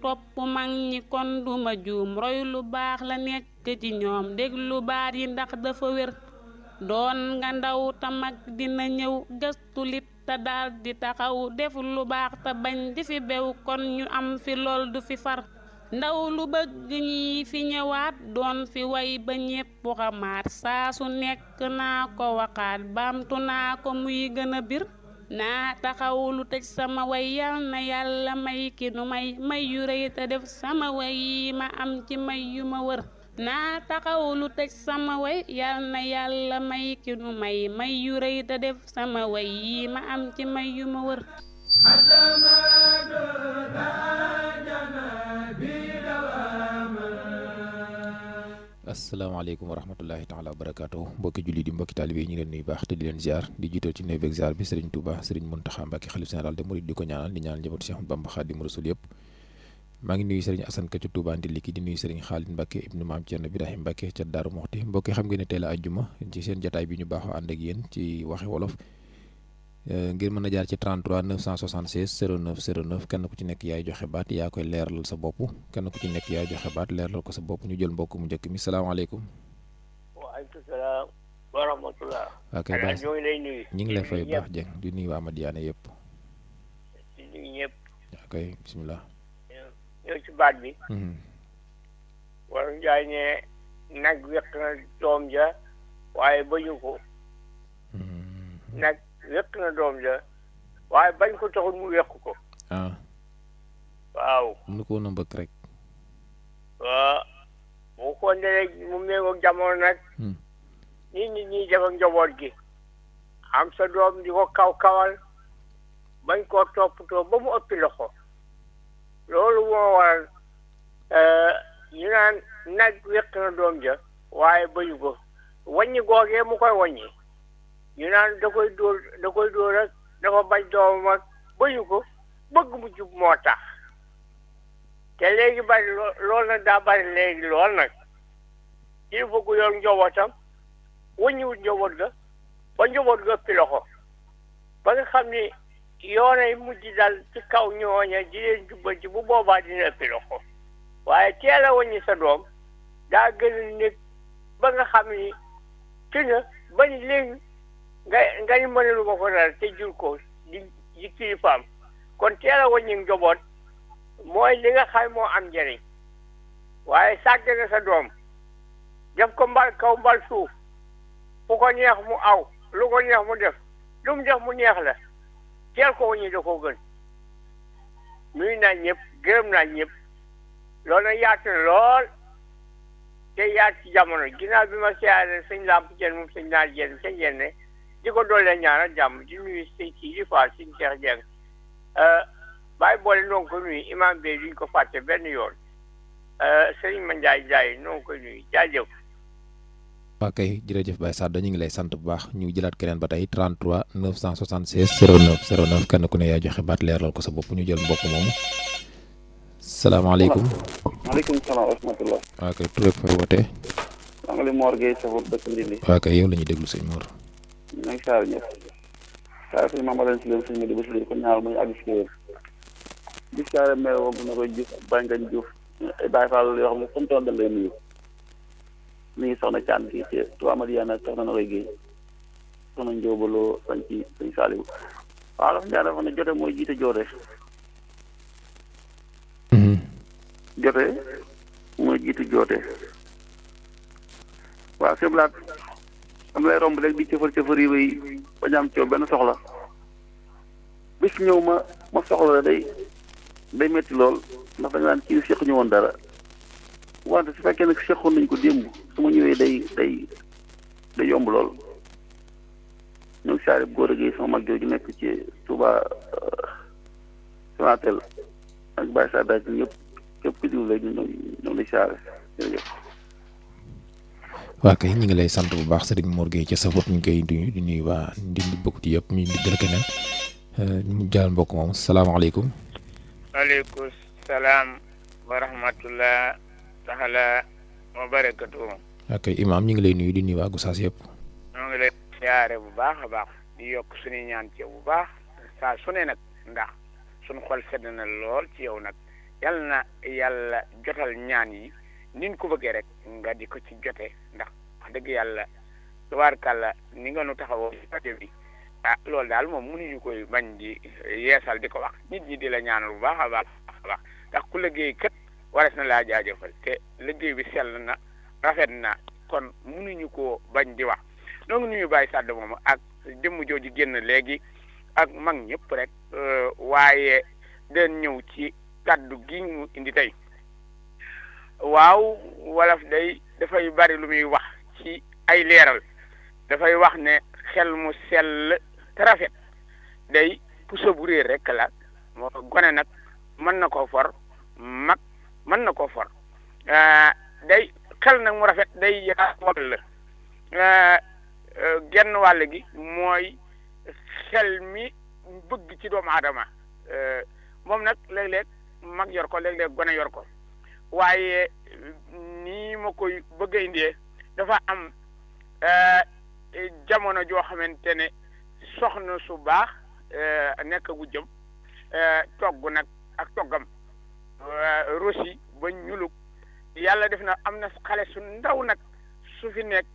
topp mag ñi kon duma juum roy lu baax la nekk ci ñoom déglu baat yi ndax dafa wér doon nga ndaw ta mag dina ñëw gëstu lit te daal di taxaw def lu baax te bañ di fi bew kon ñu am fi lool du fi far ndaw lu bëgg ñi fi ñëwaat doon fi way ba ñépp xamaat saa su nekk naa ko waxaat baamtu naa ko muy gën a bir naa taxaw lu tëj sama way yal na yàlla may ki nu may yu rëy te def sama way yi ma am ci may yu ma wër naa taxaw lu tëj sama way yal na yàlla may ki nu may yu rëy te def sama way yi ma am ci may yu ma wër asalaamaaleykum wa rahmatullahi taala wa barakaatuhu mbokki julli di mbokki taalibe yi ñu leen nuyu baax te di leen ziar di jiital ci nuyu beeg ziar bi Serigne Touba Serigne Mountakha Mbacké xalif général des mourides di ko ñaanal di ñaanal njabootu Cheikh Bamba Khadimu Rasul yëpp maa ngi nuyu Serigne Assane Ka ci Touba Ndiliki di nuyu Serigne Khalid Mbacké ibnu Maam Thierno Birahim Mbacké ca Daaru Moxti mbokki xam ngeen ne tey la àjjuma ci seen jotaay bi ñu baaxoo ànd ak yéen ci waxe wolof ngir mën a jaar ci 33 976 09 09 kenn ku ci nekk yaay joxe baat yaa koy leeralal sa bopp kenn ku ci nekk yaay joxe baat leeralal ko sa bopp ñu jël mbokk mu njëkk mi salaamaaleykum. waaleykum salaam wa rahmatulah. ok baax ñoo ngi lay nuyu. ñu ngi lay fay baax Dieng di nuyu waa Madiane yëpp. di nuyu ñëpp. ok bisimilah. ñëw ci baat bi. wala Njaay ne nag wéq na doom ja waaye bañu ko. nag wéq na doom ja waaye bañ ko taxul mu wéq ko. waaw. nu ko woon a mbëkk rek. waaw. bu ko ndee mu méngoog jamono nag. nit ñi def ak njaboot gi. am sa doom di ko kawal bañ koo toppatoo ba mu ëppi loxo. loolu moo waral ñu naan nag wéq na doom ja waaye bañu ko wàññi googee mu koy wàññi ñu naan da koy dóor rek dafa bañ doomam ak bañu ko bëgg mu jub moo tax te léegi bari lool nag daa bari léegi lool nag il faut que yor njabootam wàññiwut njaboot ga ba njaboot ga ëppi loxo ba nga xam ni yoonay mujj dal ci kaw ñooña di leen jubbanti bu boobaa dina ëppi loxo waaye teel a wàññi sa doom daa gën a nekk ba nga xam ni ci na ba ni léegi nga ni mënalu ma ko dara te jur ko di kilifaam kon teel a wàññi njaboot mooy li nga xam moo am njëriñ waaye sàgg na sa doom def ko mbal kaw mbal suuf fu ko neex mu aw lu ko neex mu def lu mu def mu neex la teel ko wàññi da koo gën nuyu naa ñëpp gërëm naa ñëpp loolu nag yaatu na lool te yaatu ci jamono ginnaaw bi ma siyaare sëñ Lamp Jeen moom sëñ Naar Jeen sëñ Jenne di ko doolee ñaanal jàmm di nuyu sëñ ci di faal sëñ Cheikh Jeng bàyyi boole noo ngi ko nuyu imam bi duñ ko fàtte benn yoon sëriñ Mandiaye Ndiaye noo ngi koy nuyu jaajëf. ok jërëjëf Baye Saddo ñu ngi lay sant bu baax ñu jëlaat keneen ba tey 33 976 09 09 kenn ku ne yaa joxe baat leeral ko sa bopp ñu jël mbokk moomu salaamaaleykum. maaleykum salaam wa rahmatulah. ok tur ak fay wootee. maa ngi lay Mor Gueye Safar dëkk Ndindi. ok yow la ñuy déglu sëñ Mor. ñu ngi saa ñëpp. saa fi ma leen si leen sëñ bi di bés ko ñaar muy àgg si kër. gis saa meer boobu na koy Diouf Baye Ngagne Diouf ay Baye Fall yoo xam ne comme tool dañ lay nuyu. nuyu soxna Thiam kii ci Touba Madiana soxna na koy Gueye. soxna Ndiobaloo sañ ci sëñ Saliou. waaw dafa ñaar dafa ne jote mooy jiite joote. jote mooy jiitu joote. waaw sëñ Blaat am lay romb rek di cëfar yi bay bañ am coow benn soxla bis ñëw ma soxla la day métti lool ndax dañu naan kii seq ñu woon dara wante su fekkee nag seqoon nañ ko démb su ma ñëwee day yomb lool. ñoom saare bu góor a géey sama mag jooju nekk ci Touba Sonatel ak Baye Sada ci ñëpp képp ku diw léegi ñoom lay saare jërëjëf. waa kay ñu ngi lay sant bu baax Serigne Mor Gueye ca Safut ñu koy nuyu di nuyu waa Ndindi bokk ci yëpp ñu jël keneen ñu jàll mbokk moom salaamaaleykum. waaleykum salaam wa rahmatullah taala wa barakatu. waa kay Imaam ñu ngi lay nuyu di nuyu waa Gossas yëpp. ñoo ngi lay siyaare bu baax a baax di yokk suñuy ñaan ci yow bu baax saa su ne nag ndax suñu xol sedd na lool ci yow nag yal na yàlla jotal ñaan yi nin ko bëggee rek nga di ko ci jote ndax wax dëgg yàlla tubaarkàlla ni nga nu taxawoo rajo bi loolu daal moom mënuñu koy bañ di yeesal di ko wax nit ñi di la ñaanal bu baax a baax ndax ku liggéey kat wares na laa jaajëfal te liggéey bi sell na rafet na kon mënuñu koo bañ di wax donc nuyu Baye Sadd moom ak jëmm jooju génn léegi ak mag ñëpp rek waaye den ñëw ci kaddu gi mu indi tey waaw wolof day dafay bari lu muy wax ci ay leeral dafay wax ne xel mu sell te rafet day puso bu réer rek la moo gone nag mën na koo for mag mën na koo for day xel nag mu rafet day wàll genn wàll gi mooy xel mi bëgg ci doomu aadama moom nag léeg-léeg mag yor ko léeg-léeg gone yor ko waaye nii ma koy bëgg a indee dafa am jamono joo xamante ne soxna su baax nekk gu jëm togg nag ak toggam rosi ba ñulug yàlla def na am na xale su ndaw nag su fi nekk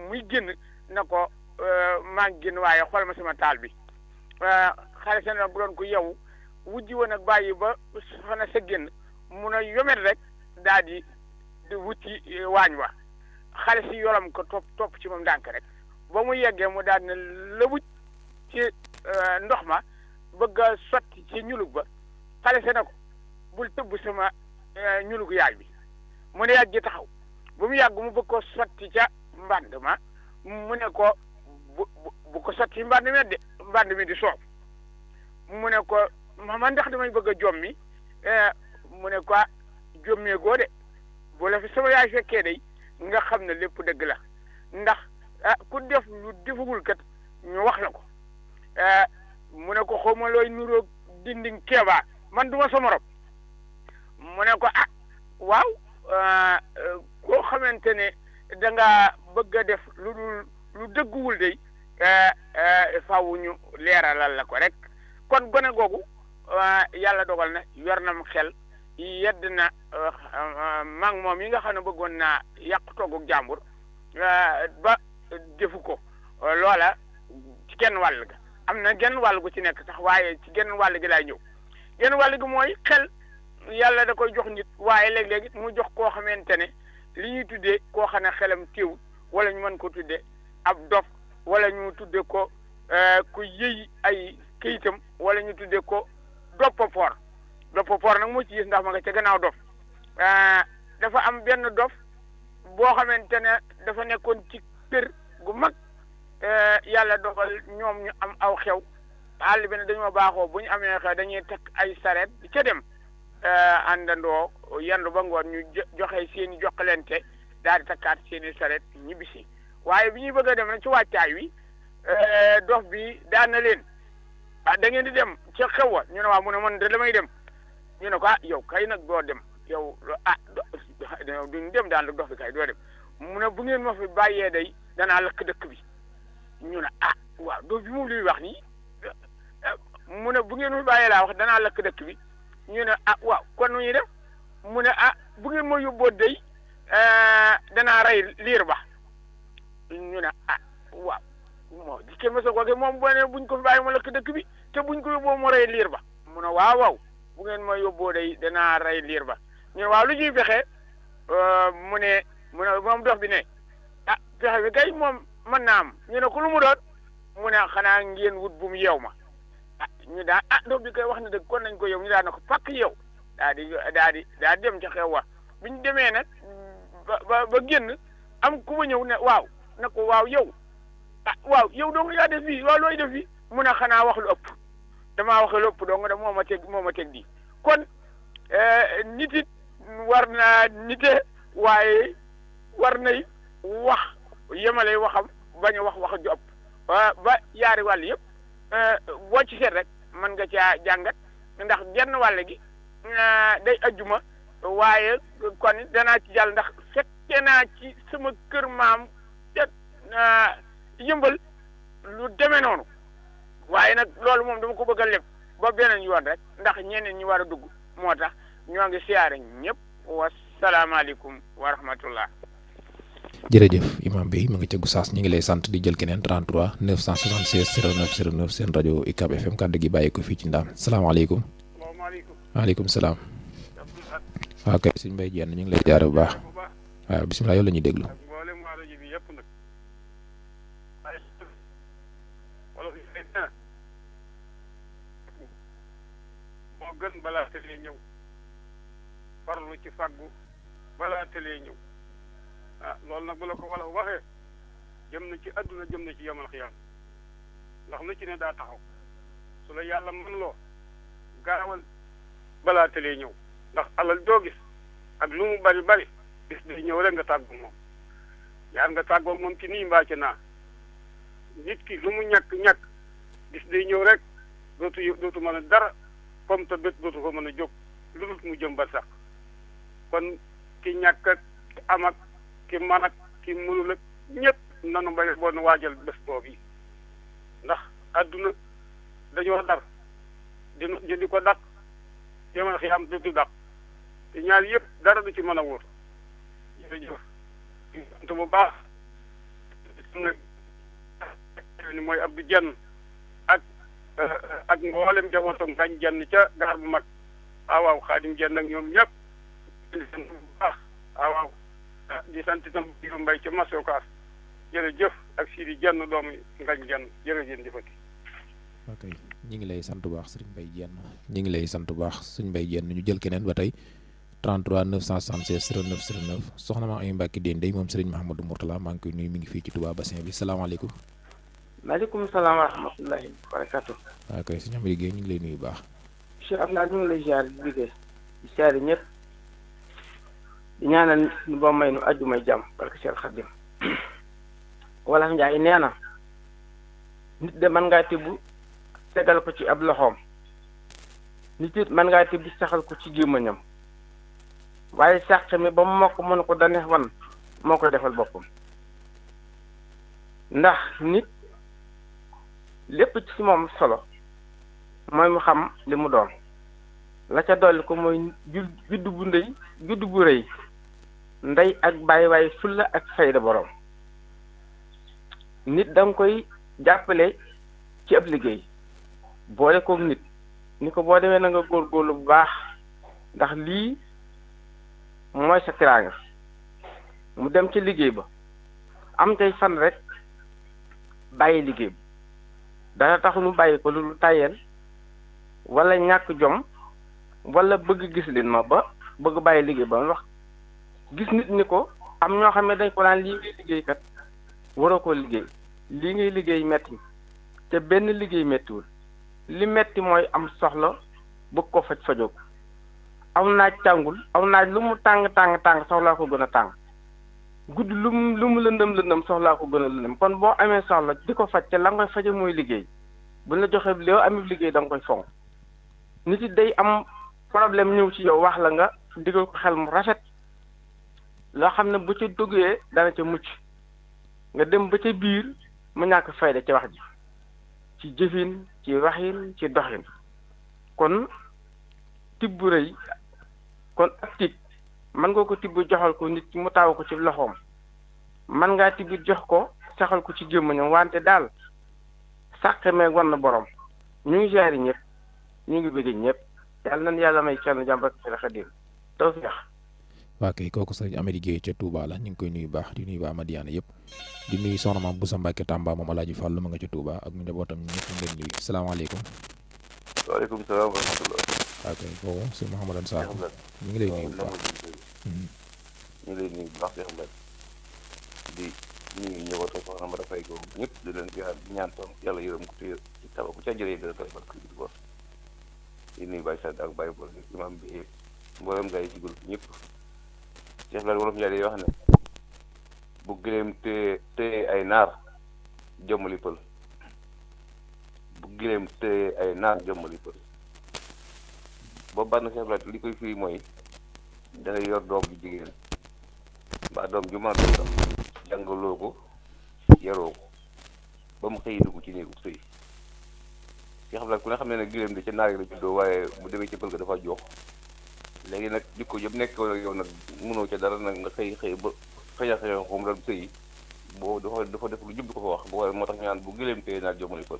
muy génn na ko maa ngi génn waaye xool ma sama taal bi xale seen nag bu doon ko yow wujji woon ak bàyyi ba soxna sa génn mun a yomet rek daal di wuti waañ wa xale si yoram ko topp ci moom ndànk rek ba mu yeggee mu daal ne lëbuj ci ndox ma bëgg a sotti ci ñulug ba xale se na ko bul tëbb sama ñulug yaay bi mu ne yàgg ji taxaw ba mu yàgg mu bëgg ko sotti ca mbànd ma mu ne ko bu ko sotti ci mbànd mi di soob mu ne ko man ndax damay bëgg a jommi mu ne ko jommee goo de bu la fi sama yaay fekkee day nga xam ne lépp dëgg la ndax ku def lu defugul kat ñu wax la ko mu ne ko xawma looy nuróo dinding keebaa man duma sa morom mu ne ko waaw koo xamante ne da nga bëgg a def lu dëgguwul day faaw ñu leeralal la ko rek kon gone googu yàlla dogal na yor na mu xel yedd na mag moom yi nga xam ne bëggoon naa yàq toggug jàmbur ba defu ko loola ci genn wàll ga am na genn wàll gu ci nekk sax waaye ci genn wàll gi laay ñëw genn wàll gi mooy xel yàlla da koy jox nit waaye léeg-léeg mu jox koo xamante ne li ñuy tuddee koo xam ne xelam téewut wala ñu mën ko tuddee ab dof wala ñu tuddee ko ku yëy ay këyitam wala ñu tuddee ko doppapoor doppapoor nag moo ci gis ndax ma nga ca gannaaw dof dafa am benn dof boo xamante ne dafa nekkoon ci kër gu mag yàlla dogal ñoom ñu am aw xew àll bi ne dañoo baaxoo bu ñu amee xew dañuy takk ay sareet di ca dem àndandoo yendu ba ngoon ñu joxe seeni jokkalante daal di takkaat seeni sareet ñibbisi waaye bi ñuy bëgg a dem nag ci wàccaay wi dof bi daan na leen da ngeen di dem ca xew wa ñu ne waaw mu ne man de damay dem ñu ne ko yow kay nag doo dem yow duñ dem daal dof bi kay doo dem mu ne bu ngeen ma fi bàyyee day danaa lakk dëkk bi ñu ne waaw dof bi moom luy wax nii mu ne bu ngeen ma fi bàyyee laa wax danaa lakk dëkk bi ñu ne waaw kon nu ñuy def mu ne bu ngeen ma yóbboo day danaa rey liir ba ñu ne waaw moo di kenn mësa ko moom boo ne buñ ko fi bàyyi ma lakk dëkk bi te buñ ko yóbboo ma rey liir ba mu ne waaw bu ngeen ma yóbboo day danaa rey liir ba ñu ne waaw lu ñuy fexe mu ne moom dox bi ne fexe bi kay moom mën naa am ñu ne ko lu mu doon mu ne xanaa ngeen wut bu mu yeew ma ñu daan dox bi kay wax na dëgg kon nañ ko yeew ñu daan na ko pakk yeew daa di dem ca xew wa bi ñu demee nag ba génn am ku ma ñëw ne waaw na ko waaw yow waaw yow dong yaa def fii waaw looy def fii mu ne xanaa wax lu ëpp damaa wax lu ëpp dong da moo ma teg di kon nit it war naa nite waaye war nay wax yemale waxam bañ a wax ju ëpp ba yaari wàll yëpp boo ci seet rek mën nga caa jàngat ndax genn wàll gi day ajjuma waaye kon danaa ci jàll ndax fekke naa ci sama kër maam te yëmbal lu demee noonu waaye nag loolu moom dama ko bëgg a leb ba beneen yoon rek ndax ñeneen ñi war a dugg moo tax ñoo ngi siyaare ñëpp wasalaamaaleykum wa rahmatullah. jërëjëf imam bi mu ngi ca Gossas ñu ngi lay sant di jël keneen 33 976 09 09 seen rajo UCAB FM kàddu gi bàyyi ko fii ci Ndaam salaamaaleykum. salaamaaleykum. waaleykum salaam. waaw kay sëñ Mbaye Diène ñu ngi lay jaare bu baax waaw bisimilah yow la ñuy déglu. ak mboolem waa rajo bi yëpp nag. moo gën balaa tëlee ñëw farlu ci faggu balaa tëlee ñëw loolu nag bu la ko wala waxee jëm na ci àdduna jëm na ci yamal xiyaam ndax lu ci ne daa taxaw su la yàlla mën loo gaawal balaa tëlee ñëw ndax alal doo gis ak lu mu bari bari bis day ñëw rek nga tàggu moom yaar nga tàggoog moom ci nii mbaa ci naa nit ki lu mu ñàkk bis day ñëw rek dootu mën a dara comme te bët dootu ko mën a jóg lu dul mu jëm ba sax kon ki ñàkk ak ki am ak ki man ak ki mënul ak ñëpp nanu ba boon waajal bés boobu yi ndax adduna dañoo dar di ko dàq yemal xiyam du dàq te ñaar yëpp dara du ci mën a wóor jërëjëf sant bu baax ni mooy Abdou Diène ak mboolem jabootam ngañ jenn ca gaar bu mag waaw Xaadim Jenn ak ñoom ñëpp di sant bu baax waaw di sant itam Biram Mbay ca Masokaas jërëjëf ak Sidi Jenn doomu ngañ jenn jërëjëf jëfati ok ñu ngi lay sant bu baax sëriñ Mbaye Diène ñu ngi lay sant bu baax sëriñ Mbaye Diène ñu jël keneen ba tey 33 976 09 09 soxna ma ay Mbàkke Dendey moom sëriñ Mahamadou Mourtala maa ngi koy nuyu mi ngi fii ci Touba Bassin bi salaamaaleykum. maaleykum salaam wa rahmatullahi wa barakatu. waaw kay sëñ Amady Guèye ñu ngi lay nuyu bu baax. Cheikh Abdoulaye ñu ngi lay ziar di liggéey di ziar ñëpp di ñaanal ñu ba may nu àjjumay jàmm barke Cheikh Khadim wala Njaay nee na nit de mën ngaa tibb tegal ko ci ab loxoom nit it mën ngaa tibb saxal ko ci gémmañam waaye sàq mi ba mu mokk mën ko daneex wan moo koy defal boppam ndax nit lépp ci moom solo mooy mu xam li mu doon la ca dolli ko mooy juddu bu ndey juddu bu rëy ndey ak bàyyi waaye fulla ak fayda borom nit da nga koy jàppale ci ab liggéey boole koog nit ni ko boo demee na nga góorgóorlu bu baax ndax lii mooy sa tiraanga mu dem ci liggéey ba am tey fan rek bàyyi liggéey bi dara taxu nu bàyyi ko lu tàyyeel wala ñàkk jom wala bëgg gis leen ma ba bëgg bàyyi liggéey ba wax gis nit ni ko am ñoo xam ne dañ ko naan lii ngay liggéey kat waroo koo liggéey lii ngay liggéey metti te benn liggéey mettiwul li metti mooy am soxla bëgg ko fajoo aw naaj tàngul aw naaj lu mu tàng soxlaa ko gën a tàng guddi lu mu lëndëm soxlaa ko gën a lëndëm kon boo amee soxla di ko faj te la nga faje mooy liggéey bu la joxee loo amee liggéey da nga koy fonk nit it day am problème ñëw ci yow wax la nga digal ko xel mu rafet loo xam ne bu ci duggee dana ca mucc nga dem ba ca biir mu ñàkk fayda ci wax ji ci jëfin ci waxin ci doxin kon tibb bu rëy kon ak tibb mën nga ko tibb joxal ko nit mu taaw ko ci loxoom mën ngaa tibb jox ko saxal ko ci gémmañam wante daal sàq meeg war na borom ñu ngi jaari ñëpp ñu ngi bëgg ñëpp yàlla nañ yàlla may kenn jàmm ak la xadim tawfiix. waa kay kooku sëñ Amady Guèye ca Touba la ñu ngi koy nuyu baax di nuyu waa Madiana yëpp di nuyu soxna maam Boussa Mbacke Tamba moom Alaaji Fàllu ma nga ca Touba ak njabootam ñëpp ñu leen nuyu salaamaaleykum. waaleykum salaam wa rahmatulah. waa kay kooku sëñ Mouhamadou Sarr ñu ngi lay nuyu bu baax. ñu ngi lay nuyu bu baax di nuyu njabootam soxna ma dafay ko ñëpp di leen ñaan toon yàlla yërëm ko te tabax ku ca jëlee dina koy barke di ko di nuyu Baye Sadd ak Baye Bol imam bi mboolem gaa yi ci groupe ñëpp Cheikh Ibrahima wolof Njaay yoo xam ne bu gëleem téye ay naar jëmmali pël bu gëleem téye ay naar jëmmali pël boobu baax na Cheikh Ibrahima li koy firi mooy da ngay yor doom bu jigéen mbaa doom ju mën a doon jàngaloo ko yaroo ko ba mu xëy dugg ci néegu sëy Cheikh Ibrahima ku ne xam ne ne gëleem di ca naar yi la juddoo waaye bu demee ci pël ga dafa jox léegi nag jikko yëpp nekk yow nag mënoo ca dara nag nga xëy ba xëy xum rek sëy boo dafa def lu jub ko fa wax bu moo tax ñu naan bu gëleem téye naa jomali ko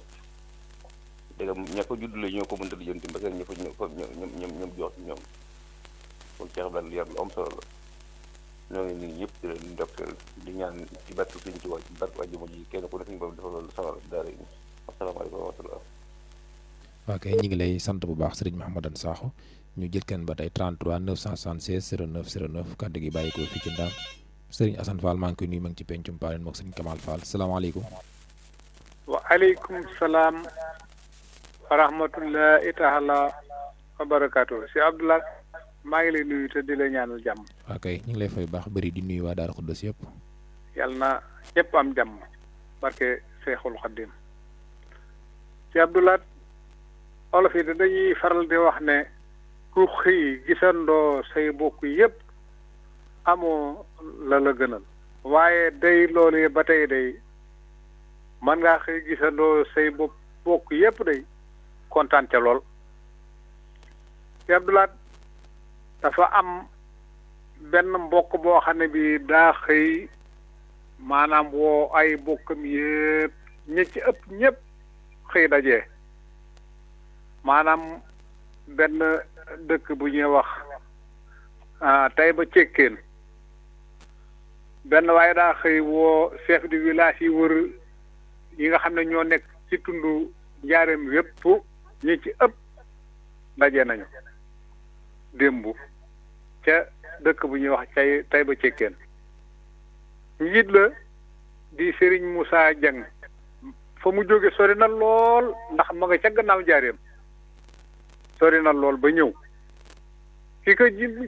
dégg nga ña ko juddule ñoo ko mënta lijjanti ba seen ña fa ñoom jox ci ñoom kon Cheikh Ibrahima yar lu am solo la ñoo ngi nii ñëpp di leen ndokkeel di ñaan ci barke Sëñ Tuubaa ci barke àjjuma ji kenn ku nekk ñu boobu dafa loolu sawar daara yi asalaamaaleykum wa rahmatulah. ok ñu ngi lay sant bu baax sëriñ Mahamadan Sakho ñu jël kenn ba tey 33 976 09 09 kàddu gi bàyyi ko fii ci Ndaam sëriñ Assane Fall maa ngi koy nuyu ma ngi ci pencum Paaleen moog sëriñ Kamal Fall salaamaaleykum. waaleykum salaam wa rahmatullahi taala wa barakaatu si Abdoulaye maa ngi lay nuyu te di la ñaanal jàmm. ok ñu ngi lay fay baax bëri di nuyu waa Daara Xuddoos yëpp. yàlla na ñëpp am jàmm barke Seexul Xaddim si Abdoulaye olof yi dañuy faral di wax ne ku xëy gisandoo say bokk yëpp amoo la la gënal waaye day loolu ba tey day man ngaa xëy gisandoo say bokk yëpp day kontaan ca lool si Abdoulaye dafa am benn mbokk boo xam ne bi daa xëy maanaam woo ay bokkam yëpp ñi ci ëpp ñëpp xëy dajee maanaam benn dëkk bu ñuy wax Taïba Cekkeen benn waaye daa xëy woo chef de village yi wër yi nga xam ne ñoo nekk ci tundu njaareem yépp ñi ci ëpp daje nañu démb ca dëkk bu ñuy wax Taïba Cekkeen njiit la di Serigne Moussa Dieng fa mu jóge sori na lool ndax ma nga ca gannaaw njaareem sori na lool ba ñëw ki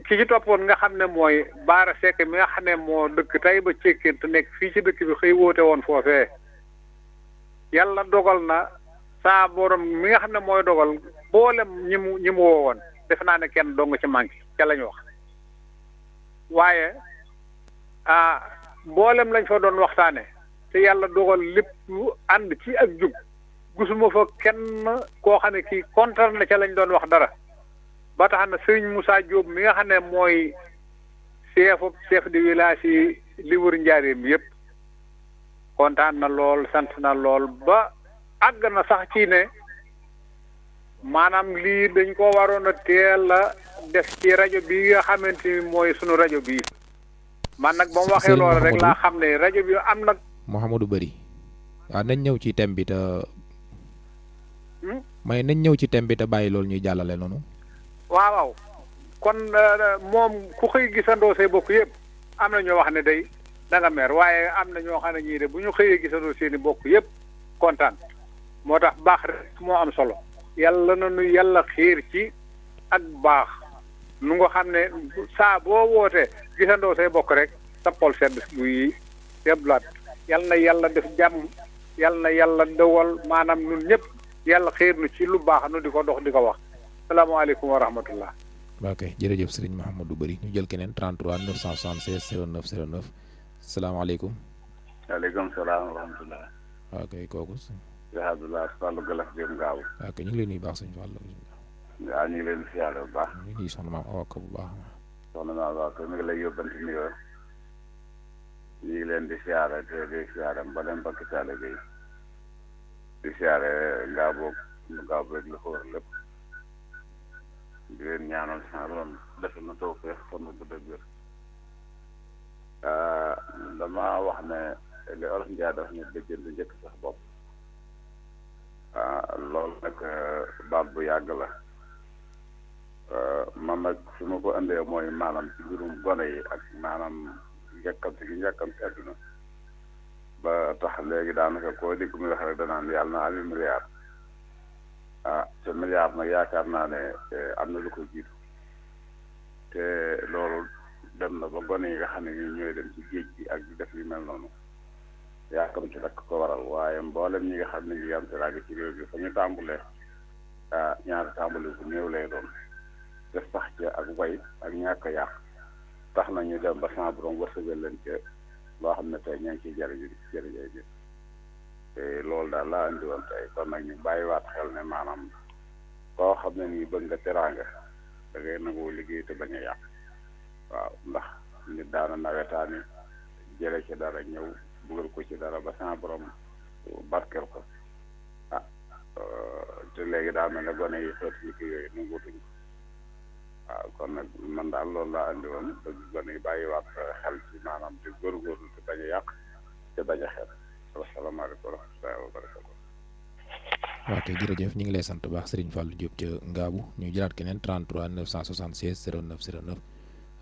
ci toppoon nga xam ne mooy Baara Seck mi nga xam ne moo dëkk Taïba Cekkeen te nekk fii ci dëkk bi xëy woote woon foofee yàlla dogal na saa borom mi nga xam ne mooy dogal boolem ñi mu woo woon defe naa ne kenn dong ci manqué ca la ñu wax waaye mboolem lañ fa doon waxtaane te yàlla dogal lépp ànd ci ak jub gisuma fa kenn koo xam ne kii kontar na ca lañ doon wax dara ba tax na Serigne Moussa Diop mi nga xam ne mooy chef de village yi li wër njaareem yëpp kontaan na lool sant na lool ba àgg na sax ci ne maanaam lii dañ ko waroon a teel a def ci rajo bi nga xamante ni mooy sunu rajo bii man nag ba mu waxee loolu rek laa xam ne rajo bi am nag Mouhamadou Bari waaw nañ ñëw ci thème bi te may nañ ñëw ci thème bi te bàyyi loolu ñuy jàllale noonu waaw kon moom ku xëy gisandoo say bokk yëpp am na ñoo wax ne day da nga mer waaye am na ñoo xam ne ñii de bu ñu xëyee gisandoo seeni bokk yëpp kontaan moo tax baax rek moo am solo yàlla na nu yàlla xiir ci ak baax nu nga xam ne saa boo wootee gisandoo say bokk rek sa xol sedd buy seblaat yàlla na yàlla def jàmm yàlla na yàlla dawal maanaam nun ñëpp yàlla xiir nu ci lu baax nu di ko dox di ko wax salaamaaleykum wa rahmatullah. ok jërëjëf sëriñ Mouhamadou Bari ñu jël keneen 33 976 09 09 salaamaaleykum. waaleykum salaam wa rahmatullah. ok kooku. Cheikh Abdoulaye Fallou Galas Dem Ngaabu. ok ñu ngi leen nuyu baax sëñ Fallou. waaw ñu ngi leen siyaare bu baax. ñu ngi soxna maam Awa Ka bu baax. soxna maam Awa Ka mi ngi lay yóbbante nuyoo ñu ngi leen di siyaare te di siyaare mboolem mbokki taalibe yi di siyaare Ngaabu rek la ko wër lépp di leen ñaanal sa borom defal na tawfeex fan bu gudd ak wér dama wax ne li Olof Njaay daf ne bëjjën du njëkk sax bopp loolu nag baat bu yàgg la man nag su ma ko andee mooy maanaam ci mbirum gone yi ak maanaam njëkkamti gi njëkkamti àdduna ba tax léegi daanaka koo dégg muy wax rek danaan yàlla na ami milliard te milliard nag yaakaar naa ne am na lu ko jiitu te loolu dem na ba gone yi nga xam ne ñooy dem ci géej gi ak di def yu mel noonu yaakamti rek ko waral waaye mboolem ñi nga xam ne ñu am teraanga ci réew bi fa ñu tàmbulee ñaari tàmbali bu néew lay doon te sax ca ak way ak ñàkk a yàq tax na ñu dem ba sama borom wërsëgal leen ca loo xam ne tey ña ngi ciy jërëjëf te loolu daal laa andi woon tey kon nag ñu bàyyiwaat xel ne maanaam koo xam ne nii bëgg nga teraanga da ngay nangoo liggéey te bañ a yàq waaw ndax nit daana nawetaani jële ci dara ñëw dugal ko ci dara ba sama borom barkeel ko te léegi daa mel ne gone yi xeet liggéey yooyu nanguutuñ waaw kon nag man daal loolu laa andi woon bëgg gone yi bàyyiwaat xel ci maanaam di góorgóorlu te bañ a yàq te bañ a xeet asalaamaaleykum wa rahmatullahi wa barakatu waaw kay jërëjëf ñu ngi lay sant baax Serigne Fallou Diop ca Ngaabu ñu jëlaat keneen 33 976 09 09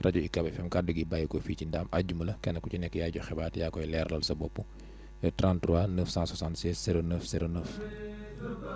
rajo UCAB FM kàddu gi bàyyi ko fii ci Ndaam àjjuma la kenn ku ci nekk yaay joxe baat yaa koy leeralal sa bopp 33 976 09 09.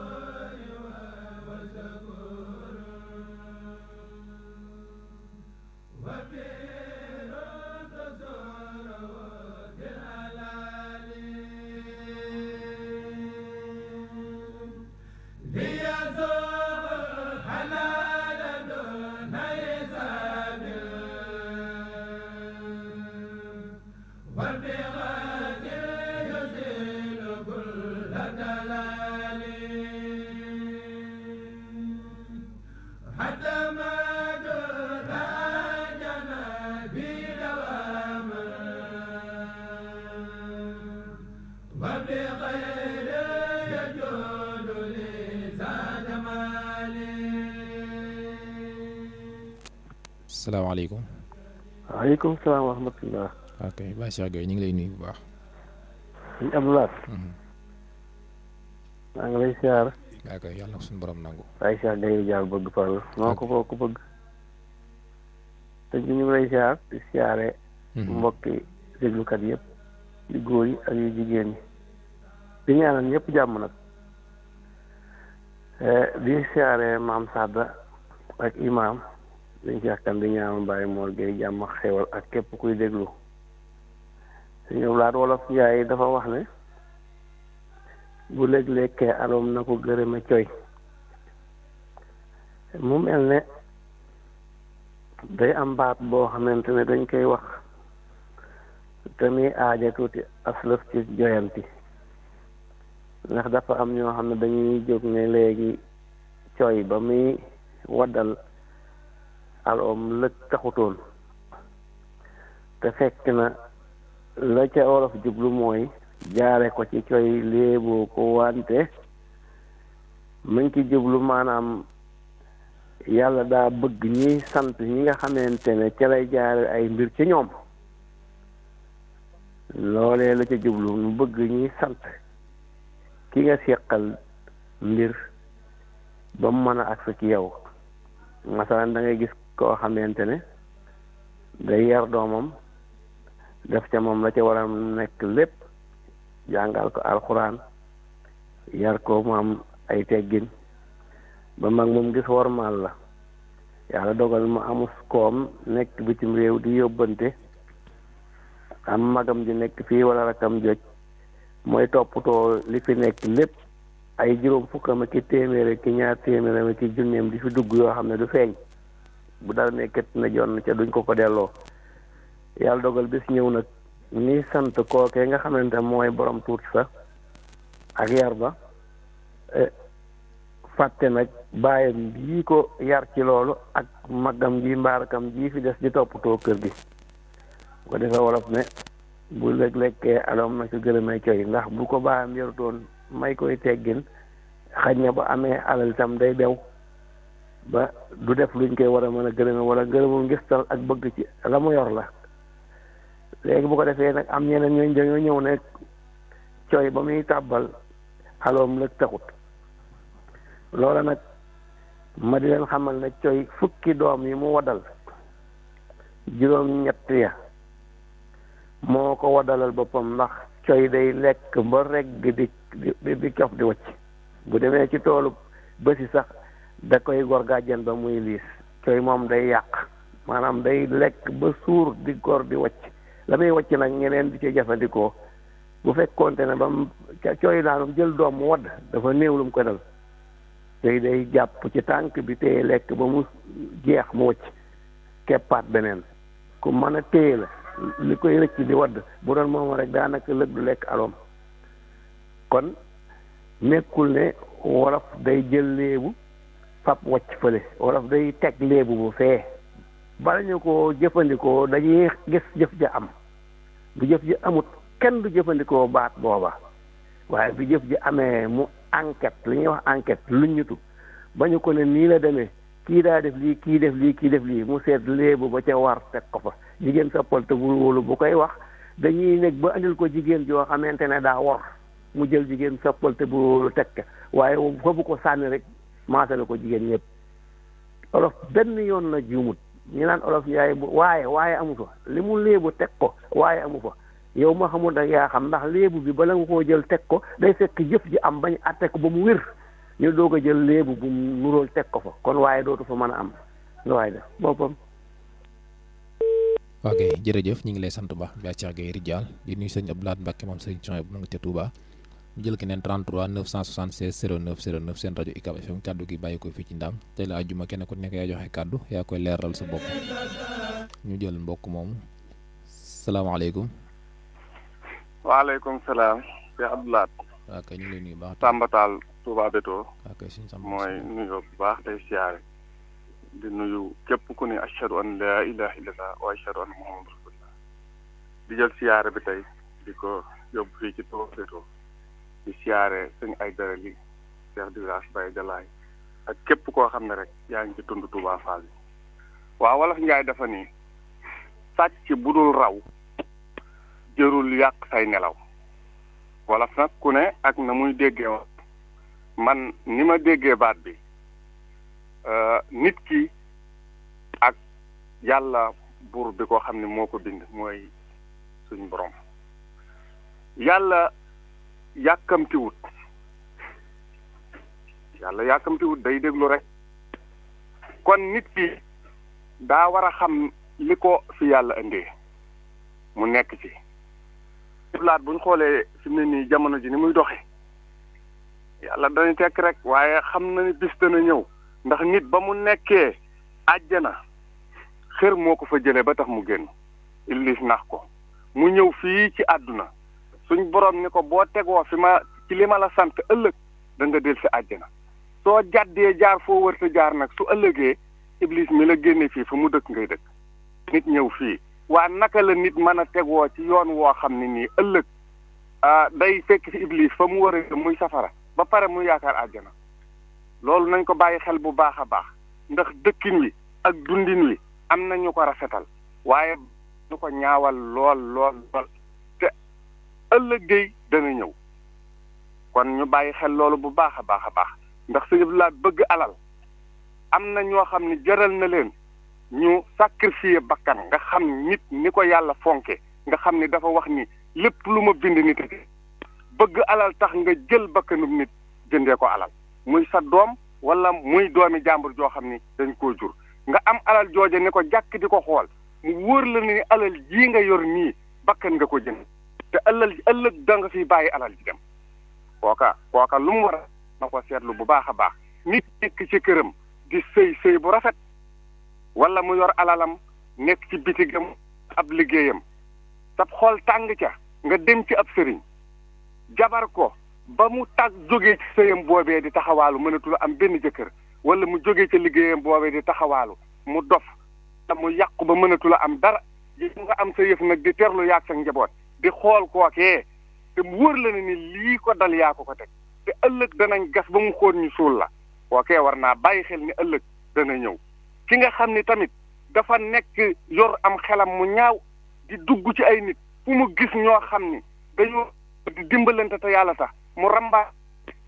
salaamaaleykum. waaleykum salaam wa rahmatulah. ok Baye Cheikh Gueye ñu ngi lay nuyu bu baax. sëñ Abdoulaye. maa ngi lay siyaar. ok yàlla na suñu borom nangu. Baye Cheikh Gueye jaar bëgg Fall. moo ko boo ko bëgg. sëñ bi ñu ngi lay siyaar di siyaare. mbokki déglukat yëpp. di góor yi ak yu jigéen ñi. di ñaanal ñëpp jàmm nag. di siyaare maam Sadda ak imaam. dañ ci kan di ñaanal Baye Mor Gueye jàmm ak xewal ak képp kuy déglu suñu laat wolof Njaay dafa wax ne bu léeg-lékkee aloom na ko gërëme coy mu mel ne day am baat boo xamante ne dañ koy wax te muy aaja tuuti aslëf ci joyanti ndax dafa am ñoo xam ne dañuy jóg ne léegi coy ba muy waddal aloom lëg taxutoon te fekk na la ca wolof jublu mooy jaare ko ci coy léeboo ko wante mu ngi ci jublu maanaam yàlla daa bëgg ñiy sant ñi nga xamante ne ca lay jaare ay mbir ci ñoom loolee la ca jublu mu bëgg ñiy sant ki nga seqal mbir ba mu mën a agsi ci yow masalan da ngay gis koo xamante ne day yar doomam def ca moom la ca war a nekk lépp jàngal ko alxuraan yar ko mu am ay teggin ba mag moom gis wormaal la yàlla dogal mu amus koom nekk bitim réew di yóbbante am magam ji nekk fii wala rakam joj mooy toppatoo li fi nekk lépp ay juróom fukkam ki téeméer ki ñaar téeméeram ki junneem di fi dugg yoo xam ne du feeñ bu dara nekkat na jonn ca duñ ko delloo yàlla dogal bis ñëw nag ni sant kookee nga xamante mooy borom tuuti sa ak yar ba fàtte nag bàyyam bii ko yar ci loolu ak magam ji mbaarakam ji fi des di toppatoo kër gi bu ko defee wolof ne bu léeg-lékkee aloom na ko gërëmay coy ndax bu ko bàyyam yarutoon may koy teggin xaj na ba amee alal itam day bew ba du def luñ koy war a mën a gërëme wala gërëmul ngistal ak bëgg ci la mu yor la léegi bu ko defee nag am ñeneen ñooñ dañoo ñëw ne coy ba muy tàbbal aloom lëg taxut loola nag ma di leen xamal ne coy fukki doom yi mu waddal juróom ñett ya moo ko waddalal boppam ndax coy day lekk ba regg di cof di wacc bu demee ci toolu bësi sax da koy gor gàjjan ba muy liis coy moom day yàq maanaam day lekk ba suur di gor di wacc la muy wacc nag ñeneen di ci jëfandikoo bu fekkoonte ne ba coy daanum jël doom mu wadd dafa néew lu mu ko dal coy day jàpp ci tànk bi téye lekk ba mu jeex mu wacc keppaat beneen ku mën a téye la li koy rëcc di wadd bu doon moom rek daanaka lëg du lekk aloom kon nekkul ne wolof day jël léebu fab wacc fële wolof day teg léebu bu fee bala ñu ko jëfandikoo dañuy gis jëf ja am bu jëf ji amut kenn du jëfandikoo baat booba waaye bi jëf ji amee mu enquête li ñuy wax enquête luññutu ba ñu ko ne nii la demee kii daa def lii kii def lii kii def lii mu seet léebu ba ca war teg ko fa jigéen soppal te bul wóolu bu koy wax dañuy nekk ba andil ko jigéen joo xamante ne daa war mu jël jigéen soppal te bul wóolu teg ka waaye fa bu ko sànni rek maasale ko jigéen ñëpp olof benn yoon la juumut ñu naan olof yaay bu waaye amu fa li mu léebu teg ko waaye amu fa yow ma xamul da yaa xam ndax léebu bi bala nga koo jël teg ko day fekk jëf ji am bañ atte ko ba mu wér ñu doog a jël léebu bu mu nuróol teg ko fa kon waaye dootu fa mën a am nga waaye def boppam. ok jërëjëf ñu ngi lay sant baax Baye Cheikh Gueye Ridial di nuyu sëñ Abdou Lahad Mbacké moom sëñ Coy bu nga ca Touba ñu jël keneen 33 976 09 09 seen rajo UCAB FM kaddu gi bàyyi ko fii ci Ndam tey la àjjuma kenn ku nekk yaa joxe kaddu yaa koy leeral sa bopp ñu jël mbokk moomu salaamaaleykum. waaleykum salaam Cheikh Abdou Lahad. waaw kay ñu ngi lay nuyu baax. Samba Tall Touba Beto. waaw kay suñu Samba mooy nuyoo bu baax tey siyaare di nuyu képp ku ne ashhadu an laa ilaaha illallah wa ashhadu anna muhammadan rasulullah di jël siyaare bi tey di ko yóbbu fii ci Touba Beto di siyaare suñu ay dara li chef du village Baye Jalaay ak képp koo xam ne rek yaa ngi ci tund Touba Fall bi waaw wolof Njaay dafa ni sàcc bu dul raw jërul yàq say nelaw wolof nag ku ne ak na muy déggee wax man ni ma déggee baat bi nit ki ak yàlla buur bi ko xam ne moo ko bind mooy suñ borom yàlla yàkkamtiwut day déglu rek kon nit ki daa war a xam li ko fi yàlla indee mu nekk ci laat buñ xoolee fi mu ne nii jamono ji ni muy doxe yàlla dañu tekk rek waaye xam na ni bis dana ñëw ndax nit ba mu nekkee àjjana xër moo ko fa jëlee ba tax mu génn Iblis nax ko mu ñëw fii ci àdduna suñ borom ni ko boo tegoo fi ma ci li ma la sant ëllëg da nga del si àjjana soo jàddee jaar foo wërta jaar nag su ëllëgee Iblis mi la génne fii fa mu dëkk ngay dëkk nit ñëw fii waa naka la nit mën a tegoo ci yoon woo xam ne nii ëllëg day fekk ci Iblis fa mu war a muy safara ba pare mu yaakaar àjjana loolu nañ ko bàyyi xel bu baax a baax ndax dëkkin wi ak dundin wi am na ñu ko rafetal waaye ñu ko ñaawal lool te ëllëg day dana ñëw kon ñu bàyyi xel loolu bu baax a baax ndax sëñ Abdoulaye bëgg alal am na ñoo xam ne jaral na leen ñu sacrifier bakkan nga xam nit ni ko yàlla fonke nga xam ni dafa wax ni lépp lu ma bind nit bëgg alal tax nga jël bakkanum nit jëndee ko alal muy sa doom wala muy doomi jàmbur joo xam ni dañ koo jur nga am alal jooje ni ko jàkk di ko xool mu wóor la ni alal jii nga yor nii bakkan nga ko jënd te ëllëg da nga fiy bàyyi alal ji dem kooka lu mu war a na ko seetlu bu baax a baax nit nekk ci këram di sëy bu rafet wala mu yor alalam nekk ci bitigam ab liggéeyam sab xool tàng ca nga dem ci ab sëriñ jabar ko ba mu jógee ci sëyam boobee di taxawaalu mënatul am benn jëkkër wala mu jógee ci liggéeyam boobee di taxawaalu mu dof te mu yàqu ba mënatul am dara yi nga am sa yëf nag di terlu yaag sa njaboot di xool kookee te mu wóor la ne ni lii ko dal yaa ko teg te ëllëg danañ gas ba mu xóot ñu suul la kookee war naa bàyyi xel ni ëllëg dana ñëw ki nga xam ni tamit dafa nekk yor am xelam mu ñaaw di dugg ci ay nit fu mu gis ñoo xam ni dañoo di dimbalante te yàlla tax mu rambaa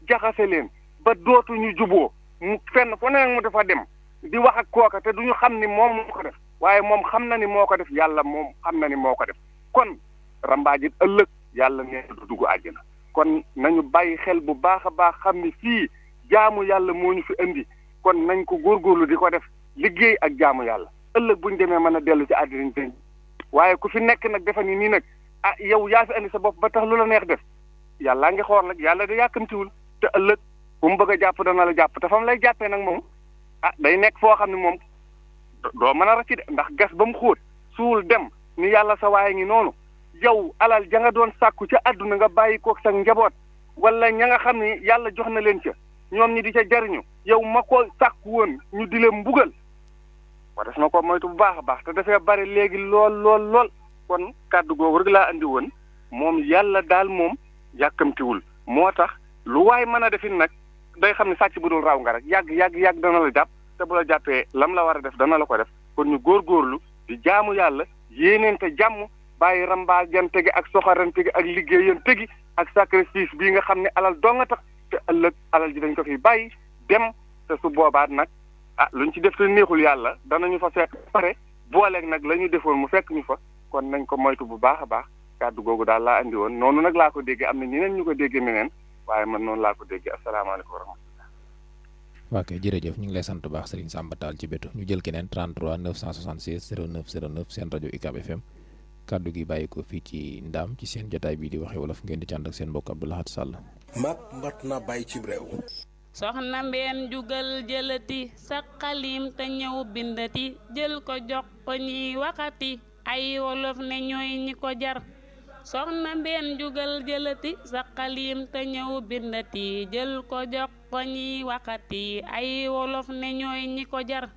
jaxase leen ba dootuñu juboo mu fenn fu ne mu dafa dem di wax ak kooka te duñu xam ni moom moo ko def waaye moom xam na ni moo ko def yàlla moom xam na ni moo ko def kon rambaajit ëllëg yàlla nee du dugg àjjana kon nañu bàyyi xel bu baax a baax xam ni fii jaamu yàlla moo ñu fi indi kon nañ ko góorgóorlu di ko def liggéey ak jaamu yàlla ëllëg buñ demee mën a dellu ci àddina ñu waaye ku fi nekk nag defa ni nii nag ah yow yaa fi indi sa bopp ba tax lu la neex def yàllaa ngi xool nag yàlla da yàkkamtiwul te ëllëg bu mu bëgg a jàpp dana la jàpp te fa mu lay jàppee nag moom ah day nekk foo xam ne moom doo mën a rëcc de ndax gas ba mu xóot suul dem ni yàlla sa waaye ngi noonu yow alal ja nga doon sàkku ca àdduna nga bàyyi koog sa njaboot wala ña nga xam ni yàlla jox na leen ca ñoom ñi di ca jariñu yow ma ko sàkk woon ñu di leen mbugal wa des na ko moytu bu baax a baax te dafay bari léegi lool kon kàddu googu rek laa andi woon moom yàlla daal moom yàkkamtiwul moo tax lu waay mën a defin nag day xam ne sàcc bu dul raw nga rek yàgg dana la jàpp te bu la jàppee lam la war a def dana la ko def kon ñu góorgóorlu di jaamu yàlla yéeneente jàmm bàyyi rambaajante gi ak soxarante gi ak liggéeyante gi ak sacrifice bii nga xam ne alal doo nga tax te ëllëg alal ji dañ ko fi bàyyi dem te su boobaat nag luñ ci def te neexul yàlla danañu fa fekk pare booleeg nag la ñu defoon mu fekk ñu fa kon nañ ko moytu bu baax a baax kàddu googu daal laa andi woon noonu nag laa ko déggee am na ñeneen ñu ko déggee neneen waaye man noonu laa ko déggee asalaamaaleykum wa rahmatulah. waa kay jërëjëf ñu ngi lay sant bu baax Serigne Samba Tall ci bétu ñu jël keneen 33 976 09 09 seen rajo UCAB FM kàddu gi bàyyi ko fii ci Ndaam ci seen jotaay bii di waxe wolof ngeen di ci ànd ak seen mbokk Abdou Lahad Sall. mat na bàyyi ci réew. soxna mbeen jugal jëlati sa xalim te ñëw bindati jël ko jox ko ñiy waxati ay wolof ne ñooy ñi ko jar. soxna mbeen jugal jëlati sa xalim te ñëw bindati jël ko jox ko ñiy waxati ay wolof ne ñooy ñi ko jar.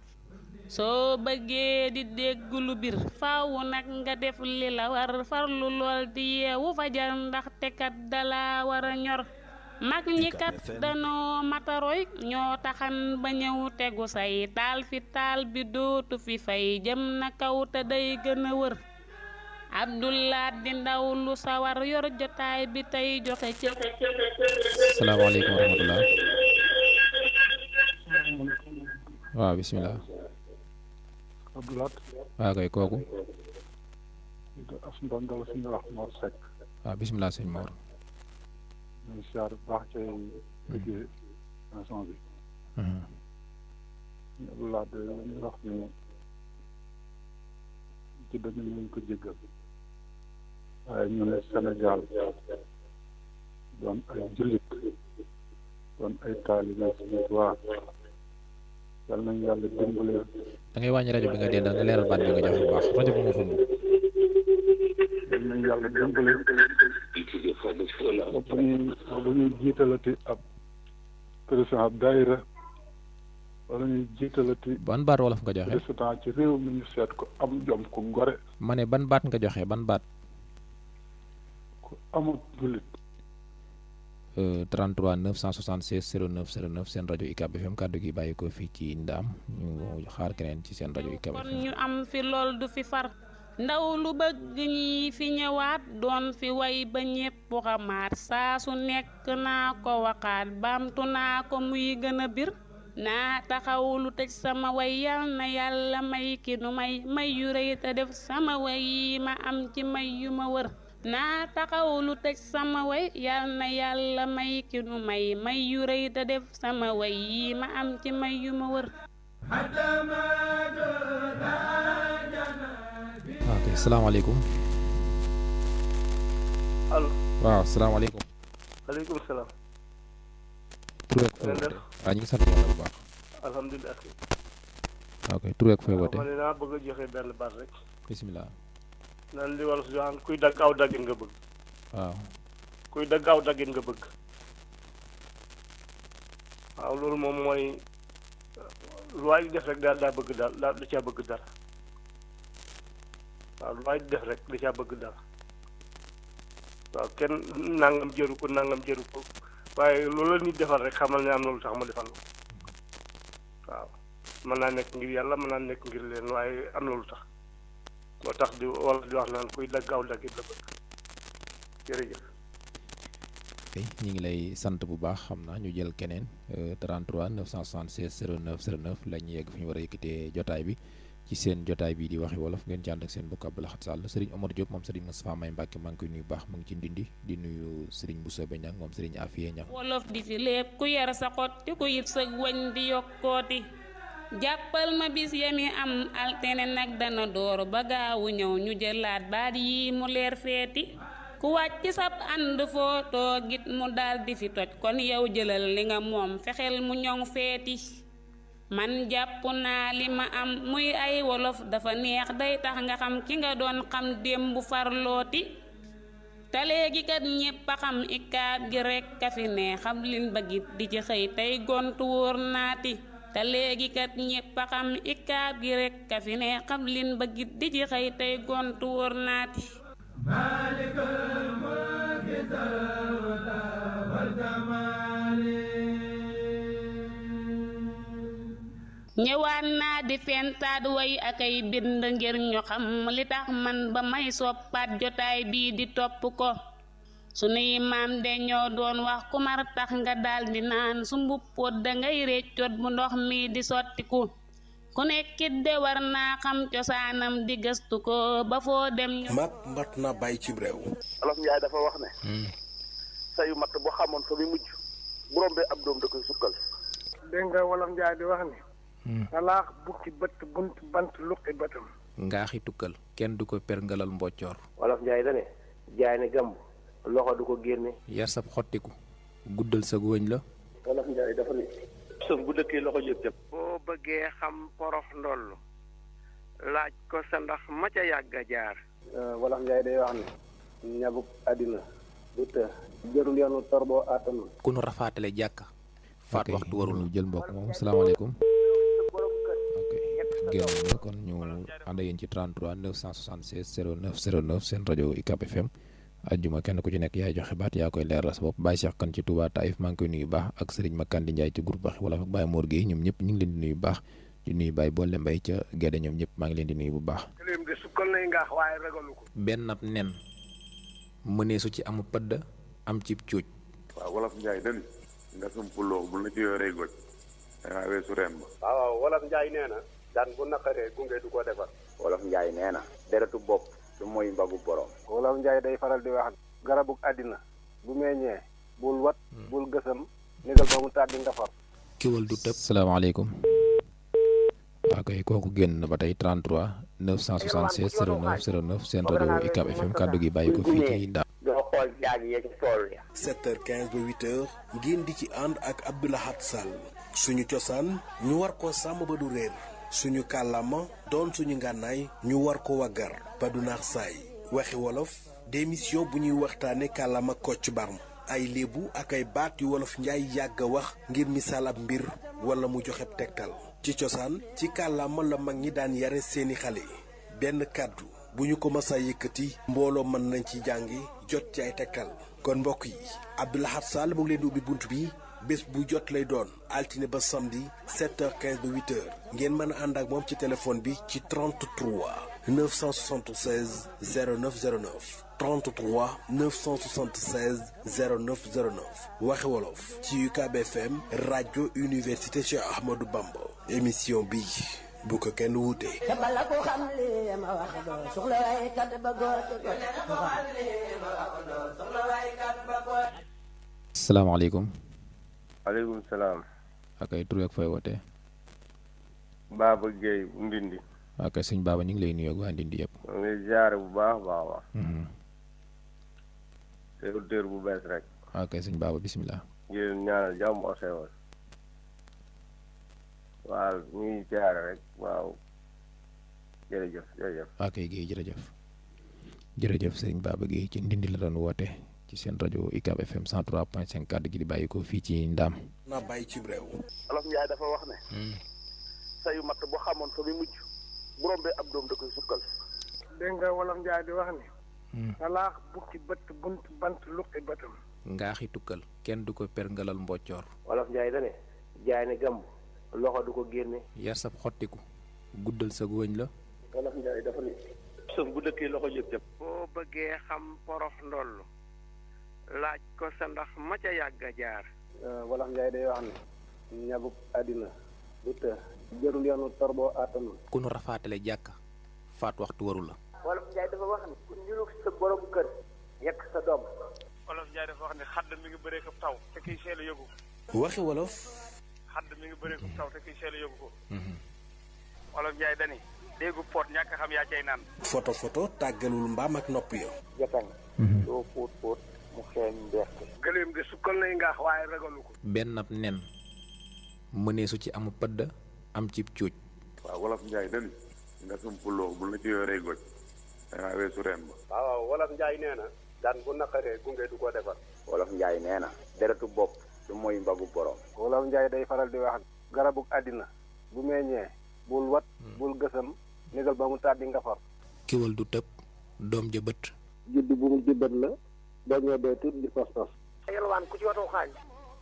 soo bëggee di dégg lu bir faaw nag nga def li la war farlu lool di yeewu fajar ndaxte kat dala war a ñor. mag ñi kat danoo mataroy ñoo taxan ba ñëw tegu say taal fi taal bi dootu fi fay jëm na kaw te day gën a wër. Abdoulaat di ndaw lu sawar yor jotaay bi tey joxe ci. salaamaaleykum wa rahmatulah. waaw bisimilah. Abdoulaat. waaw kay kooku. as ndongal suñu wax Mor Seck. waaw bisimilah sëñ Mor. ñu siyaar bu baax cay liggéey émission bi. Abdoulaat ñu wax ni ci dañu ñu ko jéggal waaye ñu ne Sénégal doon ay jullit doon ay taalibe suñu waa yal nañu yàlla dimbale. da ngay wàññi rajo bi nga dendal nga leeral baat bi nga jox bu baax rajo bi nga xamul. yal nañu yàlla dimbale bu ñuy jiitalati ab président ab daayira wala ñuy jiitalati. ban baat wolof nga joxe. président ci réew mi ñu seet ko am jom ku gore. ma ne ban baat nga joxe ban baat. ku amut jullit. 33 976 09 09 seen rajo UCAB FM kàddu gi bàyyi ko fii ci Ndaam ñu xaar keneen ci seen rajo UCAB FM. kon ñu am fi lool du fi far ndaw lu bëgg ñi fi ñëwaat doon fi way ba ñépp xamaat saa su nekk naa ko waxaat baamtu naa ko muy gën a bir. naa taxaw lu tëj sama way yal na yàlla may ki nu may yu rëy te def sama way yi ma am ci may yu ma wër. naa taxaw lu tëj sama way yal na yàlla may ki nu may yu rëy te def sama way yi ma am ci may yu ma wër. ok salaamaaleykum. allo. waaw salaamaaleykum. maaleykum salaam. tur beeg fooy wootee waaw ñu ngi sant yàlla bu baax. alhamdulilah. ok tur beeg fooy wootee. ma ne naa bëgg a joxe benn baat rek. bisimilah. nan li wala su waxaan kuy dagg aw daggin nga bëgg. waaw. kuy dagg aw daggin nga bëgg. waaw loolu moom mooy lu waay def rek daa bëgg daal da caa bëgg dara. waaw lu waay def rek da caa bëgg dara. waaw kenn nangam jëru ko waaye loolu la nit defal rek xamal ne am na lu tax mu defal ko waaw mën naa nekk ngir yàlla mën naa nekk ngir leen waaye am na lu tax moo tax di wala di wax naan kuy dagg aw daggit la bëgg jërëjëf. ñu ngi lay sant bu baax xam naa ñu jël keneen 33 976 09 09 la ñu yegg fi ñu war a yëkkatee jotaay bi ci seen jotaay bi di waxi wolof ngeen ci ànd ak seen mbokk Abdou Lahad Sall Serigne Omar Diop moom Serigne Moustapha May Mbacke maa ngi koy nuyu baax mu ngi ci Ndindi di nuyu Serigne Bousso Beñang moom Serigne Afia Ñang wolof di fi lépp ku yar sa xot ku yit sa wañ di yokkooti jàppal ma bis yami am altene nag dana door ba gaawu ñëw ñu jëlaat baat yi mu leer feeti ku wàcc sab ànd foo toogit mu dal di fi toj kon yow jëlal li nga moom fexeel mu ñoŋ feeti man jàpp naa li ma am muy ay wolof dafa neex day tax nga xam ki nga doon xam démb farlooti te léegi kat ñépp a xam ikaab gi rekk a fi ne xam lin bëggit di ci xëy tey gontu wóor naati te léegi kat ñépp a xam ikaab gi rekk a fi ne xam lin bëggit di ci xëy tey gontu wóor naati ñëwaan naa di fentaat way akay bind ngir ñu xam li tax man ba may soppaat jotaay bii di topp ko sunuy maam de ñoo doon wax ku mar tax nga daldi naan su mbuppoot dangay réccoot bu ndox mi di sottiku ku nekkit de war naa xam cosaanam di gëstu ko ba foo dem ñu mag mat na bàyyi ci réew. Olof Njaay dafa wax ne sayu matt boo xamoon fa muy mujj bu rombee ab doom da koy sukkal. dégg nga Wolof Njaay di wax ni salaax bukki bët bunt bant luqi bëtam. ngaaxi tukkal kenn du ko perngalal mboccoor. Wolof Njaay da ne jaay ne gàmb loxo du ko génne. yar sab xottiku guddal sa wëñ la. Wolof Njaay dafa ne sëf bu dëkkee loxo yëg jëm. boo bëggee xam porox ndoll laaj ko sa ndax ma ca yàgg a jaar. Wolof Njaay day wax ne ñabuk àddina du të jërul yoonu torboo àttanul. ku nu rafaatale jàkka faat waxtu warul jël mbokk moom salaamaaleykum. génn na kon ñu ànd ak yéen ci 33 976 09 09 seen rajo UCAB FM ajjuma kenn ku ci nekk yaay joxe baat yaa koy leeral sa bopp Baye Cheikh Kane ci Touba Taïf maa ngi koy nuyu baax ak Serigne Makandi Ndiaye ci groupe Waxi Wolof ak Baye Mor Gueye ñoom ñëpp ñu ngi leen di nuyu baax di nuyu Baye Bolle Mbaye ca Gédé ñoom ñëpp maa ngi leen di nuyu bu baax. këleem de sukkal nay ngaax waaye ragalu ko. benn ab nen mënee su ci amu pëdd am ci cuuj. waaw Wolof Njaay dani nga sumpuloo bu la ci yoree goj dangaa weesu ren ba. waaw Wolof Njaay nee na daan bu naqaree gunge du ko defar. Wolof Njaay nee na deretu bopp du mooy mbagu borom. Wolof Njaay day faral di wax garabuk àddina bu meññee bul wat bul gësam négal ba mu tàddi nga far. kiwal du tëb. salaamaaleykum. waaw kay kooku génn na ba tey 33 976 09 09 seen rajo UCAB FM kàddu gi bàyyi ko fii ci Ndam. doo xool jaag yi ci tool ya. 7h15 ba 8h ngeen di ci ànd ak Abdou Lahad Sall suñu cosaan ñu war ko sàmm ba du réer suñu kàllaama doon suñu ngànnaay ñu war ko waggar ba du naax saay waxi wolof démission bu ñuy waxtaane kàllaama Kocc Barma ay léebu ak ay baat yu Wolof Njaay yàgg a wax ngir misaal ab mbir wala mu joxe tegtal ci cosaan ci kàllaama la mag ñi daan yare seeni xale benn kàddu bu ñu ko mësa yëkkati mbooloo mën nañ ci jàngi jot ci ay tegtal kon mbokk yi Abdou Lahad Sall mu ngi leen di ubbi bunt bi bés bu jot lay doon altine ba samedi 7h15 ba 8h ngeen mën a ànd ak moom ci téléphone bi ci 33 976 0909 33 976 0909 waxi wolof ci UCAB FM rajo université Cheikh Ahmadou Bamba émission bi bu ko kenn wuute. salaamaaleykum. maaleykum salaam. ak ay tur ak fay wootee. Baba Gueye Ndindi. ak sëñ Baba ñu ngi lay nuyu ak waa Ndindi yëpp. maa ngi lay ziare bu baax a baax. te auditeur bu bees rek. ak sëñ Baba bisimilah. ngeen ñaanal jàmm ak xewal. waaw ñu ngi ziare rek waaw. jërëjëf jërëjëf. ak Gueye jërëjëf. jërëjëf sëñ Baba Gueye ci Ndindi la doon woote. ci seen rajo UCAB FM 103.5 kàddu gi di bàyyi ko fii ci Ndam. na bàyyi ci réew. Olof Njaay dafa wax ne sayu matt boo xamoon fa muy mujj bu rombee ab doom da koy sukkal. dégg nga Wolof Njaay di wax ni salaax bukki bët bunt bant luqi bëtam. ngaaxi tukkal kenn du ko perngalal mboccoor. Wolof Njaay da ne jaay ne gàmb loxo du ko génne. yar sab xottiku guddal sa wëñ la. Wolof Njaay dafa ne sëf bu dëkkee loxo yëg jëm. boo bëggee xam porox ndoll laaj ko sa ndax ma ca yàgg a jaar. Wolof Njaay day wax ne ñabuk àddina du të jërul yoonu torboo àttanul. ku nu rafaatale jàkka faat waxtu waru la. Wolof Njaay dafa wax ne ku ñulug sa borom kër yekk sa doom. Wolof Njaay dafa wax ne xadd mi ngi bëree ko taw te kiy seel a yëgu ko. waxi wolof. xadd mi ngi bëree ko taw te kiy seel a yëgu ko. Wolof Njaay dani déggu poot ñàkk xam yaa cay naan. photo tàggalul mbaam ak nopp ya. jatan doo fóot mu xeeñ mbeex. gëleem de sukkal nay ngaax waaye ragalu ko. benn ab nen mënee su ci amu pëdd am ci cuuj. waaw Wolof Njaay dani nga sumpuloo bu la ci yoree goj dangaa weesu ren ba. waaw Wolof Njaay nee na daan bu naqaree gunge du ko defar. wolof Njaay nee na deretu bopp du mooy mbagu borom. wolof Njaay day faral di wax garabu àddina bu meññee bul wat bul gësam négal ba mu tàddi nga far. kiwal du tëb doom ja bët. judd bu mu jëbbat la boo ñëwee dee tuut di pas-pas. yalwaan ku ci watu xaaj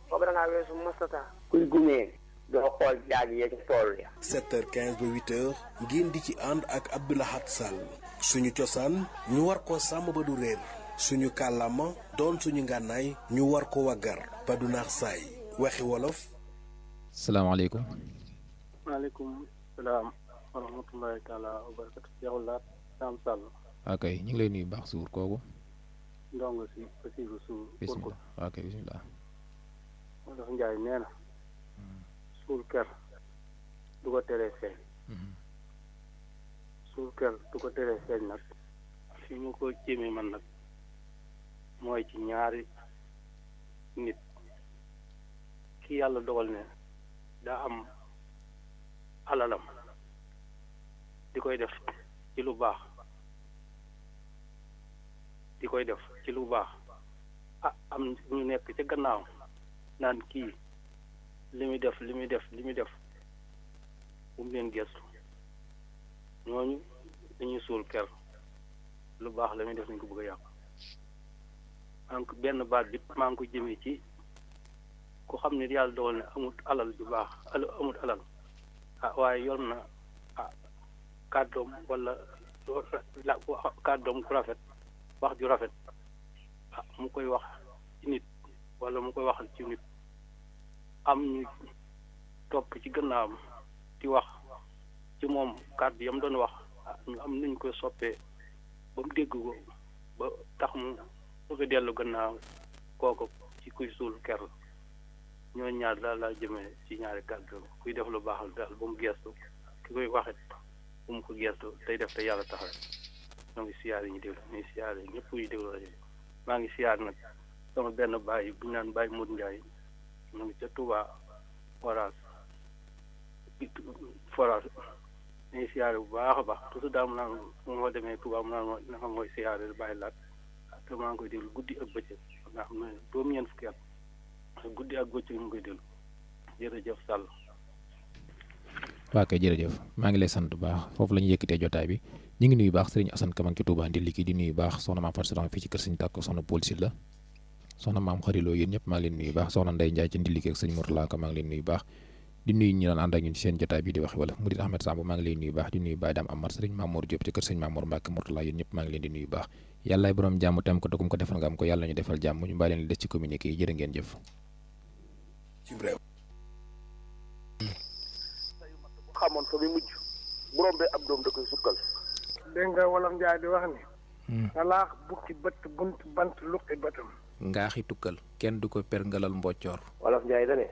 boobu da ngaa weesu mastata. kuy gumee doo xool jaag yee ci tool ya. 7h15 ba 8h ngeen di ci ànd ak Abdou Lahad Sall suñu cosaan ñu war ko sàmm ba du réer suñu kàllaama doon suñu ngànnaay ñu war ko waggar ba du naax saay waxi wolof. salaamaaleykum. maaleykum salaam wa rahmatullahi taala wa barakatu. Cheikh Laat Sam Sall. ok ñu ngi lay nuyu baax suur kooku. ndongo si Basiru Suur. bisimilah ok bisimilah. wolof Njaay nee na suul kër du ko teree feeñ. suul kër du ko teree feeñ nag fi mu ko jéemee man nag mooy ci ñaari nit ki yàlla dogal ne daa am alalam di koy def ci lu baax am ñu nekk ca gannaaw naan kii li muy def bu mu leen gestu ñooñu dañuy suul ker lu baax la muy def nañ ko bëgg a yàq donc benn baat bi maa ngi ko jëmee ci ku xam ne yàlla dogal ne amut alal ju baax amut alal waaye yor na kàddoom wala kàddoom ku rafet wax ju rafet mu koy wax ci nit wala mu koy waxal ci nit am ñu topp ci gannaawam di wax ci moom kàddu yam doon wax ñu am nuñ koy soppee ba mu dégg ko ba tax mu bëgg a dellu gannaaw kooku ci kuy suul ker la ñooñu ñaar daal laa jëmee ci ñaari kàddu kuy def lu baax daal ba mu gestu ki koy waxit bu mu ko gestu tey def te yàlla tax rek ñoo ngi siyaar yi ñu déglu ñuy siyaar yi ñëpp yu déglu rajo maa ngi siyaar nag sama benn baay bu ñu naan Baay Modou Ndiaye mu ngi ca Touba forage ñuy siyaare bu baax a baax toujours daal mu naan moo demee Touba mu naan na xam mooy siyaare Baay Laat te maa ngi koy déglu guddi ak bëccëg nga xam ne juróom-ñeent fukki at guddi ak bëccëg mu koy déglu jërëjëf Sall. waa kay jërëjëf maa ngi lay sant bu baax foofu la ñu yëkkatee jotaay bi ñu ngi nuyu baax sëriñ Assane Kamang ci Touba Ndiliki di nuyu baax soxna maam Fatou Sourang fii ci kër sëñ Tàkk soxna Paul Sylla soxna maam xariloo yéen ñëpp maa ngi leen nuyu baax soxna Ndey Njaay ci Ndiliki ak sëñ Mourtala Ka maa ngi leen nuyu baax di nuyu ñi daan ànd ak ñun ci seen jotaay bi di waxi wala Murid Ahmed Samb maa ngi leen nuyu baax di nuyu Baye Dame Amar sëriñ Mamour Diop ci kër sëñ Mamour Mbacke Mourtala yéen ñëpp maa ngi leen di nuyu baax yàllaay borom jàmm tam ko te ko defal nga am ko yàlla ñu defal jàmm ñu bàyyi leen des ci communiqué yi jërë ngeen jëf xamoon fa mi mujj bu rombee ab doom da koy sukkal. dégg nga wolof Njaay di wax ni ngalaax bukki bët bunt bant luqi bëtam ngaaxi tukkal kenn du ko perngalal mboccoor wolof Njaay da ne